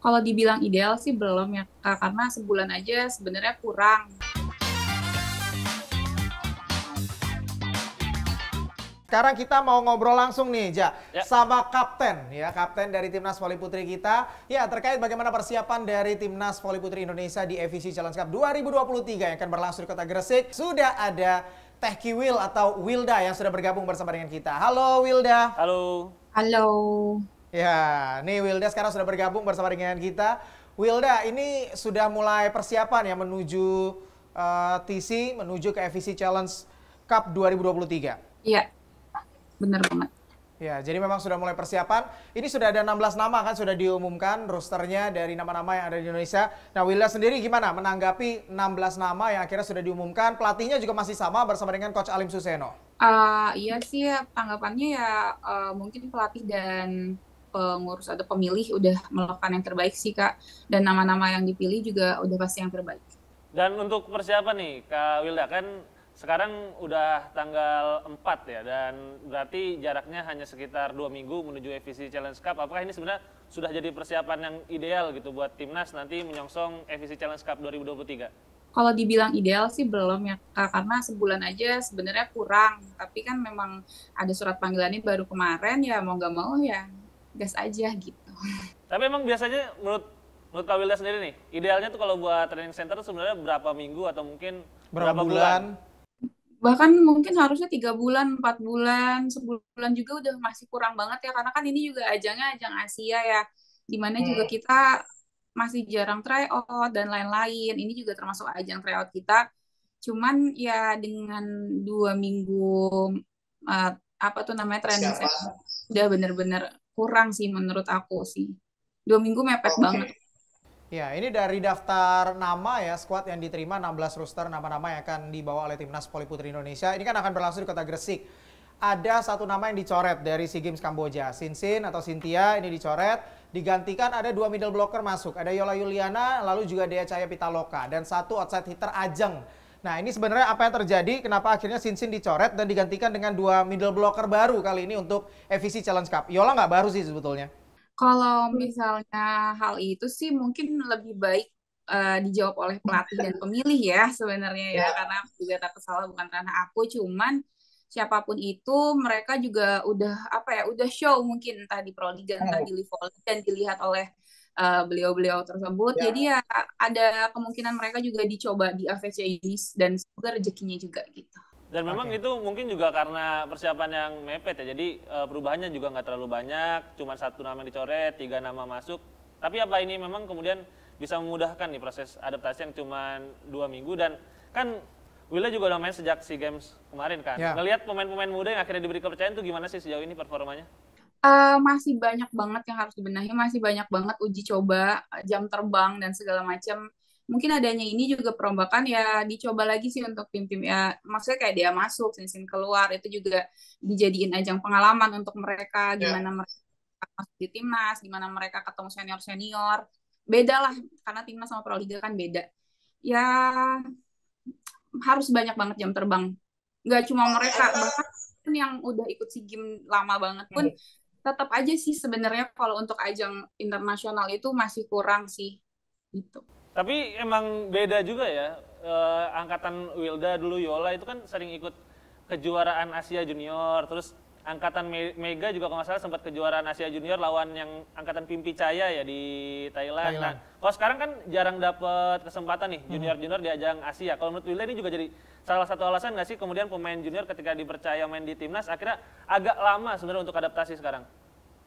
Kalau dibilang ideal sih belum ya Kak, karena sebulan aja sebenarnya kurang. Sekarang kita mau ngobrol langsung nih, Ja, Ya, sama kapten ya, kapten dari Timnas Voli Putri kita. Ya, terkait bagaimana persiapan dari Timnas Voli Putri Indonesia di FVC Challenge Cup 2023 yang akan berlangsung di Kota Gresik. Sudah ada Teh Kiwil atau Wilda yang sudah bergabung bersama dengan kita. Halo Wilda. halo. Halo. Ya, nih Wilda sekarang sudah bergabung bersama dengan kita. Wilda, ini sudah mulai persiapan ya menuju TC, menuju ke FVC Challenge Cup 2023. Iya, bener banget. Ya, jadi memang sudah mulai persiapan. Ini sudah ada 16 nama kan sudah diumumkan rosternya dari nama-nama yang ada di Indonesia. Nah, Wilda sendiri gimana menanggapi 16 nama yang akhirnya sudah diumumkan? Pelatihnya juga masih sama bersama dengan Coach Alim Suseno. Iya sih ya, tanggapannya ya mungkin pelatih dan pengurus atau pemilih udah melakukan yang terbaik sih Kak. Dan nama-nama yang dipilih juga udah pasti yang terbaik. Dan untuk persiapan nih, Kak Wilda, kan sekarang udah tanggal 4 ya, dan berarti jaraknya hanya sekitar 2 minggu menuju FVC Challenge Cup. Apakah ini sebenarnya sudah jadi persiapan yang ideal gitu buat timnas nanti menyongsong FVC Challenge Cup 2023? Kalau dibilang ideal sih belum ya Kak, karena sebulan aja sebenarnya kurang. Tapi kan memang ada surat panggilannya baru kemarin, ya mau nggak mau ya gas aja gitu. Tapi emang biasanya menurut Kak Wilda sendiri nih, idealnya tuh kalau buat training center tuh sebenarnya berapa minggu atau mungkin Berapa berapa bulan? bulan? Bahkan mungkin harusnya 3 bulan, 4 bulan, sebulan juga udah masih kurang banget ya, karena kan ini juga ajangnya ajang Asia ya, dimana juga kita masih jarang tryout dan lain-lain. Ini juga termasuk ajang tryout kita. Cuman ya dengan 2 minggu eh, apa tuh namanya training session udah bener-bener kurang sih menurut aku sih. 2 minggu mepet banget. Ya, ini dari daftar nama ya, squad yang diterima 16 roster nama-nama yang akan dibawa oleh Timnas Voli Putri Indonesia. Ini kan akan berlangsung di Kota Gresik. Ada satu nama yang dicoret dari SEA Games Kamboja. Sinsin atau Cynthia ini dicoret. Digantikan ada 2 middle blocker masuk. Ada Yola Yuliana, lalu juga Dea Cahaya Pitaloka. Dan satu outside hitter Ajeng. Nah, ini sebenarnya apa yang terjadi? Kenapa akhirnya Sinsin dicoret dan digantikan dengan 2 middle blocker baru kali ini untuk FVC Challenge Cup? Yola nggak baru sih sebetulnya. Kalau misalnya hal itu sih mungkin lebih baik dijawab oleh pelatih dan pemilih ya sebenarnya ya, karena juga tak salah bukan ranah aku. Cuman siapapun itu mereka juga udah apa ya, udah show mungkin entah di Proliga entah di Liga Voli dan dilihat oleh beliau-beliau tersebut. Jadi ya ada kemungkinan mereka juga dicoba di AVC ini dan semoga rezekinya juga gitu. Dan memang Oke. itu mungkin juga karena persiapan yang mepet ya. Jadi perubahannya juga nggak terlalu banyak, cuma satu nama dicoret, 3 nama masuk. Tapi apa ini memang kemudian bisa memudahkan nih proses adaptasi yang cuma 2 minggu, dan kan Willa juga udah main sejak SEA Games kemarin kan. Ya. Ngelihat pemain-pemain muda yang akhirnya diberi kepercayaan tuh gimana sih sejauh ini performanya? Masih banyak banget yang harus dibenahi, masih banyak banget uji coba, jam terbang dan segala macam. Mungkin adanya ini juga perombakan ya dicoba lagi sih untuk tim-tim ya. Maksudnya kayak dia masuk, Sinsin keluar, itu juga dijadiin ajang pengalaman untuk mereka, gimana mereka masuk di timnas, gimana mereka ketemu senior-senior. Beda lah, karena timnas sama Proliga kan beda. Ya harus banyak banget jam terbang. Nggak cuma mereka, bahkan yang udah ikut SEA Games lama banget pun tetap aja sih sebenarnya kalau untuk ajang internasional itu masih kurang sih gitu. Tapi emang beda juga ya, angkatan Wilda dulu Yola itu kan sering ikut kejuaraan Asia Junior, terus angkatan Mega juga kalau nggak salah sempat kejuaraan Asia Junior lawan yang angkatan Pimpi Caya ya di Thailand. Nah, Thailand. kalau sekarang kan jarang dapat kesempatan nih junior-junior di ajang Asia. Kalau menurut Wilda ini juga jadi salah satu alasan nggak sih kemudian pemain junior ketika dipercaya main di timnas akhirnya agak lama sebenarnya untuk adaptasi sekarang?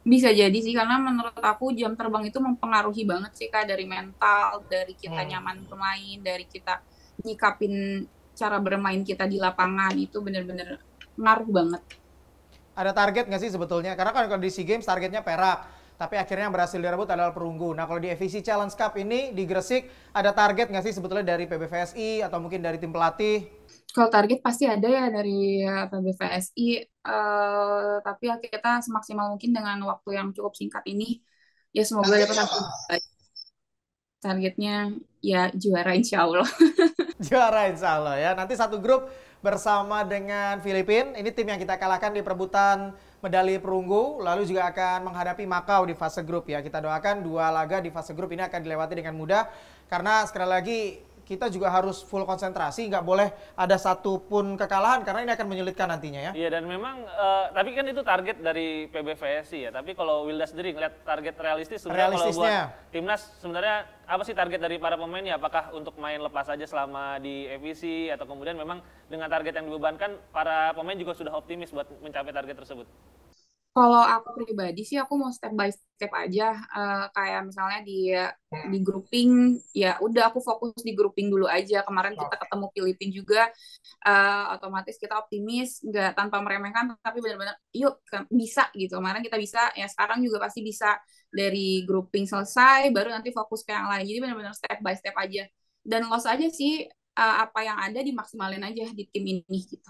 Bisa jadi sih karena menurut aku jam terbang itu mempengaruhi banget sih Kak, dari mental, dari kita nyaman bermain, dari kita nyikapin cara bermain kita di lapangan itu bener-bener ngaruh banget. Ada target nggak sih sebetulnya? Karena kan kalau di SEA Games targetnya perak, tapi akhirnya yang berhasil direbut adalah perunggu. Nah, kalau di FVC Challenge Cup ini di Gresik ada target nggak sih sebetulnya dari PBVSI atau mungkin dari tim pelatih? Kalau target pasti ada ya dari PBVSI, tapi ya kita semaksimal mungkin dengan waktu yang cukup singkat ini, ya semoga dapat hasil terbaik. Targetnya ya juara insya Allah. Juara insya Allah ya. Nanti satu grup bersama dengan Filipina. Ini tim yang kita kalahkan di perebutan medali perunggu, lalu juga akan menghadapi Makau di fase grup ya. Kita doakan 2 laga di fase grup ini akan dilewati dengan mudah, karena sekali lagi kita juga harus full konsentrasi, nggak boleh ada satupun kekalahan karena ini akan menyulitkan nantinya ya. Iya, dan memang tapi kan itu target dari PBVSI ya. Tapi kalau Wilda sendiri ngeliat target realistis sebenarnya kalau buat timnas sebenarnya apa sih target dari para pemain ya? Apakah untuk main lepas saja selama di FEC atau kemudian memang dengan target yang dibebankan para pemain juga sudah optimis buat mencapai target tersebut? Kalau aku pribadi sih aku mau step by step aja. Kayak misalnya di grouping, ya udah aku fokus di grouping dulu aja. Kemarin kita ketemu Filipina juga, otomatis kita optimis, nggak tanpa meremehkan, tapi benar-benar yuk bisa gitu. Kemarin kita bisa, ya sekarang juga pasti bisa. Dari grouping selesai, baru nanti fokus ke yang lain. Jadi benar-benar step by step aja. Dan loss aja sih, apa yang ada dimaksimalin aja di tim ini gitu.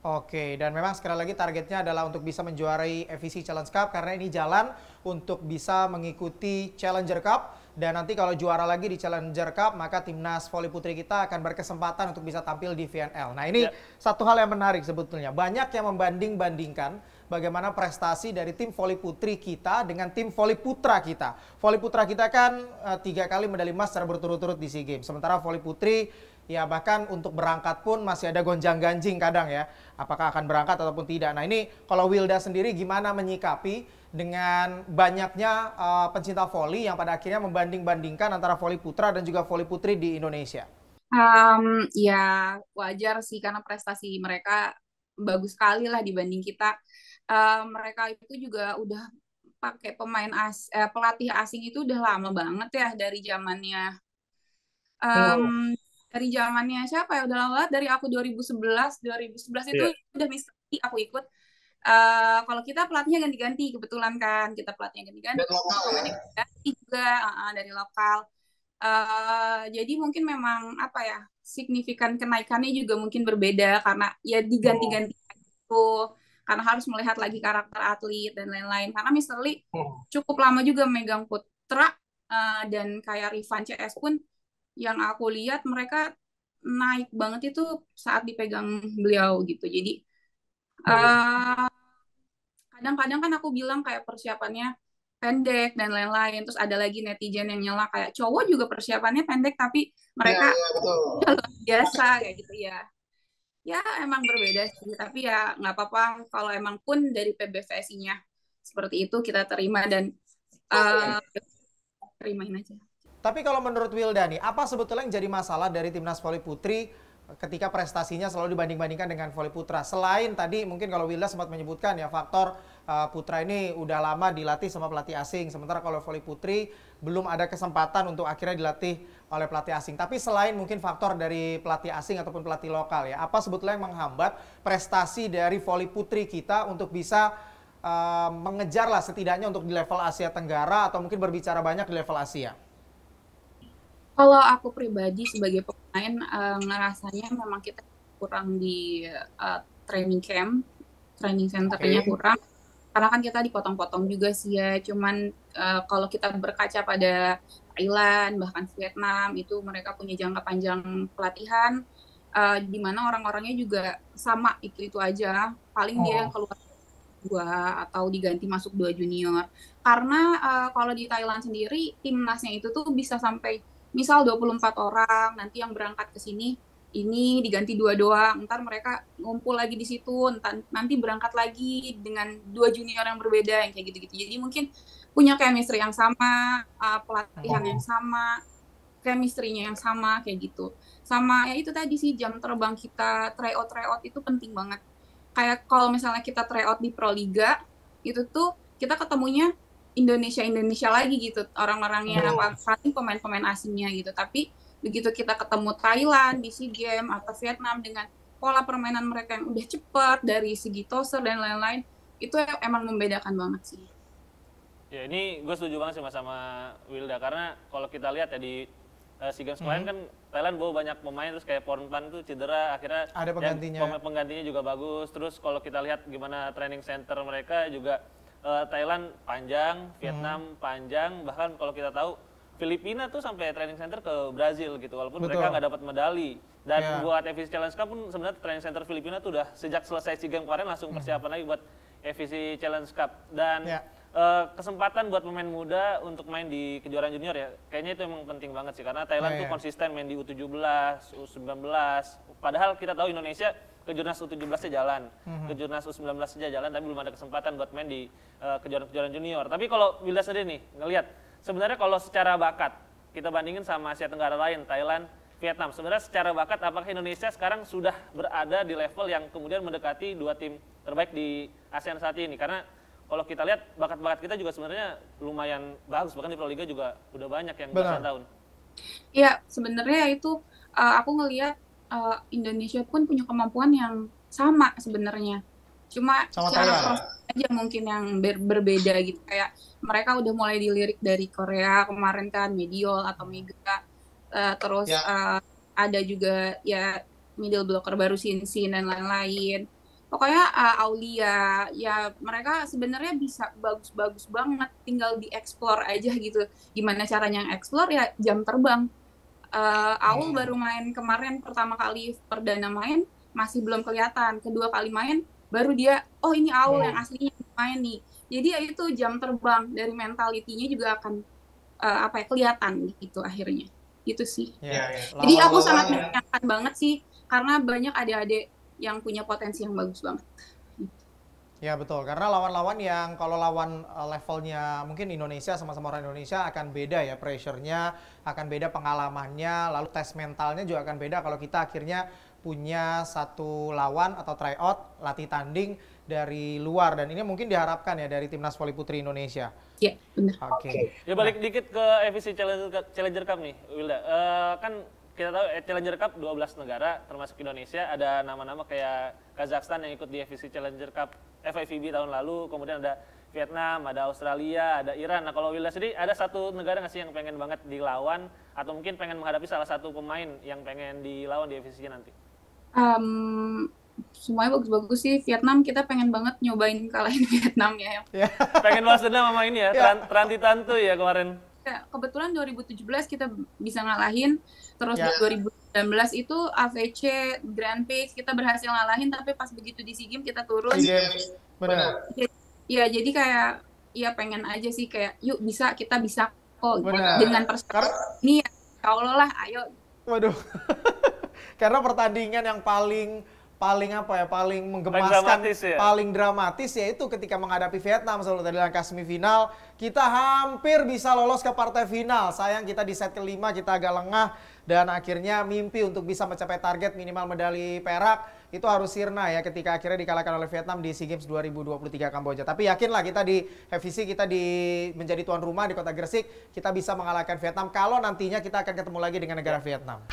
Oke, dan memang sekali lagi targetnya adalah untuk bisa menjuarai FEC Challenge Cup karena ini jalan untuk bisa mengikuti Challenger Cup, dan nanti kalau juara lagi di Challenger Cup maka timnas voli putri kita akan berkesempatan untuk bisa tampil di VNL. Nah ini satu hal yang menarik sebetulnya, banyak yang membanding-bandingkan bagaimana prestasi dari tim voli putri kita dengan tim voli putra kita. Voli putra kita kan 3 kali medali emas secara berturut-turut di SEA Games, sementara voli putri ya bahkan untuk berangkat pun masih ada gonjang-ganjing kadang ya, apakah akan berangkat ataupun tidak. Nah ini kalau Wilda sendiri gimana menyikapi dengan banyaknya pencinta voli yang pada akhirnya membanding-bandingkan antara voli putra dan juga voli putri di Indonesia? Ya wajar sih karena prestasi mereka bagus sekali lah dibanding kita. Mereka itu juga udah pakai pelatih asing itu udah lama banget ya, dari zamannya siapa ya, udah lama banget, dari aku 2011 itu udah misteri aku ikut. Kalau kita pelatihnya ganti-ganti, kebetulan kan kita pelatihnya ganti-ganti, pemainnya ganti juga dari lokal. Jadi mungkin memang apa ya, signifikan kenaikannya juga mungkin berbeda karena ya diganti-ganti itu, karena harus melihat lagi karakter atlet dan lain-lain. Karena Mr. Lee cukup lama juga megang putra, dan kayak Rifan CS pun yang aku lihat mereka naik banget itu saat dipegang beliau gitu. Jadi kadang-kadang kan aku bilang kayak persiapannya pendek dan lain-lain. Terus ada lagi netizen yang nyela kayak cowok juga persiapannya pendek tapi mereka luar biasa kayak gitu ya. Ya emang berbeda sih, tapi ya nggak apa-apa kalau emang pun dari PBVSI-nya seperti itu kita terima dan terimain aja. Tapi kalau menurut Wilda nih, apa sebetulnya yang jadi masalah dari timnas voli putri ketika prestasinya selalu dibanding-bandingkan dengan voli putra? Selain tadi mungkin kalau Wilda sempat menyebutkan ya faktor putra ini udah lama dilatih sama pelatih asing, sementara kalau voli putri belum ada kesempatan untuk akhirnya dilatih oleh pelatih asing. Tapi selain mungkin faktor dari pelatih asing ataupun pelatih lokal ya, apa sebetulnya yang menghambat prestasi dari voli putri kita untuk bisa mengejar lah setidaknya untuk di level Asia Tenggara atau mungkin berbicara banyak di level Asia? Kalau aku pribadi sebagai pemain ngerasanya memang kita kurang di training camp, training centernya kurang. Karena kan kita dipotong-potong juga sih ya. Cuman kalau kita berkaca pada Thailand, bahkan Vietnam, itu mereka punya jangka panjang pelatihan, di mana orang-orangnya juga sama, itu aja. Paling dia keluar 2 atau diganti masuk 2 junior. Karena kalau di Thailand sendiri, timnasnya itu tuh bisa sampai misal 24 orang, nanti yang berangkat ke sini ini diganti 2 doang, ntar mereka ngumpul lagi di situ, nanti berangkat lagi dengan 2 junior yang berbeda, yang kayak gitu-gitu. Jadi mungkin punya chemistry yang sama, pelatihan yang sama, chemistry-nya yang sama, kayak gitu. Sama ya itu tadi sih, jam terbang kita, tryout itu penting banget. Kayak kalau misalnya kita tryout di Proliga, itu tuh kita ketemunya Indonesia lagi gitu, orang-orangnya paling pemain-pemain asingnya gitu. Tapi begitu kita ketemu Thailand di SEA Games atau Vietnam dengan pola permainan mereka yang udah cepat dari segi toser dan lain-lain, itu emang membedakan banget sih. Ya ini gue setuju banget sih Mas sama Wilda, karena kalau kita lihat ya di SEA Games kemarin kan Thailand bawa banyak pemain, terus kayak Pornpan tuh cedera, akhirnya ada penggantinya. Penggantinya juga bagus. Terus kalau kita lihat gimana training center mereka juga, Thailand panjang, Vietnam panjang, bahkan kalau kita tahu Filipina tuh sampai training center ke Brazil gitu, walaupun mereka nggak dapat medali. Dan buat FEC Challenge Cup pun sebenarnya training center Filipina tuh udah sejak selesai SEA Games kemarin langsung persiapan lagi buat FVC Challenge Cup dan kesempatan buat pemain muda untuk main di kejuaraan junior ya, kayaknya itu emang penting banget sih karena Thailand tuh konsisten main di U17, U19. Padahal kita tahu Indonesia kejurnas U17-nya jalan, kejurnas U19-nya jalan, tapi belum ada kesempatan buat main di kejuaraan junior. Tapi kalau Wilda sendiri nih ngelihat, sebenarnya kalau secara bakat kita bandingin sama Asia Tenggara lain, Thailand, Vietnam, sebenarnya secara bakat apakah Indonesia sekarang sudah berada di level yang kemudian mendekati 2 tim terbaik di ASEAN saat ini? Karena kalau kita lihat bakat-bakat kita juga sebenarnya lumayan bagus, bahkan di Pro Liga juga udah banyak yang belasan tahun. Iya, sebenarnya itu aku ngelihat Indonesia pun punya kemampuan yang sama sebenarnya. Cuma cara proses aja mungkin yang berbeda gitu. Kayak mereka udah mulai dilirik dari Korea kemarin kan, Mediol atau Mega. Terus ada juga ya middle blocker baru Sinsin dan lain-lain. Pokoknya Aulia, ya mereka sebenarnya bisa bagus-bagus banget, tinggal dieksplor aja gitu. Gimana caranya eksplor ya jam terbang. Aul baru main kemarin pertama kali perdana main, masih belum kelihatan. Kedua kali main, baru dia, oh ini Aul yang aslinya main nih. Jadi ya itu jam terbang, dari mentalitinya juga akan kelihatan gitu akhirnya. Gitu sih. Jadi aku sangat menyayangkan banget sih, karena banyak adik-adik yang punya potensi yang bagus banget. Ya betul, karena lawan-lawan yang kalau lawan levelnya mungkin Indonesia sama-sama orang Indonesia akan beda ya, pressure-nya akan beda, pengalamannya, lalu tes mentalnya juga akan beda kalau kita akhirnya punya satu lawan atau tryout, latih tanding dari luar, dan ini mungkin diharapkan ya dari Timnas Voli Putri Indonesia. Iya, benar. Oke. Ya balik dikit ke FVC Challenger Cup nih, Wilda. Kan kita tahu Challenger Cup 12 negara termasuk Indonesia, ada nama-nama kayak Kazakhstan yang ikut di FVC Challenger Cup FIVB tahun lalu, kemudian ada Vietnam, ada Australia, ada Iran. Nah kalau Wilda sendiri ada satu negara nggak sih yang pengen banget dilawan atau mungkin pengen menghadapi salah satu pemain yang pengen dilawan di FVC nanti? Semuanya bagus-bagus sih. Vietnam kita pengen banget nyobain kalahin Vietnam ya. Pengen balas dendam sama ini ya, Tranti Tantu ya kemarin. Kebetulan 2017 kita bisa ngalahin, terus 2019 itu AVC Grand Prix kita berhasil ngalahin, tapi pas begitu di SEA Games kita turun. Benar. Ya jadi kayak ya pengen aja sih kayak yuk kita bisa kok dengan persiapan ini ya Allah lah ayo. Waduh. Karena pertandingan yang paling menggemaskan, paling dramatis yaitu ketika menghadapi Vietnam selalu dari langkah semifinal, kita hampir bisa lolos ke partai final. Sayang kita di set kelima kita agak lengah dan akhirnya mimpi untuk bisa mencapai target minimal medali perak itu harus sirna ya ketika akhirnya dikalahkan oleh Vietnam di SEA Games 2023 Kamboja. Tapi yakinlah kita di FVC menjadi tuan rumah di Kota Gresik, kita bisa mengalahkan Vietnam kalau nantinya kita akan ketemu lagi dengan negara Vietnam.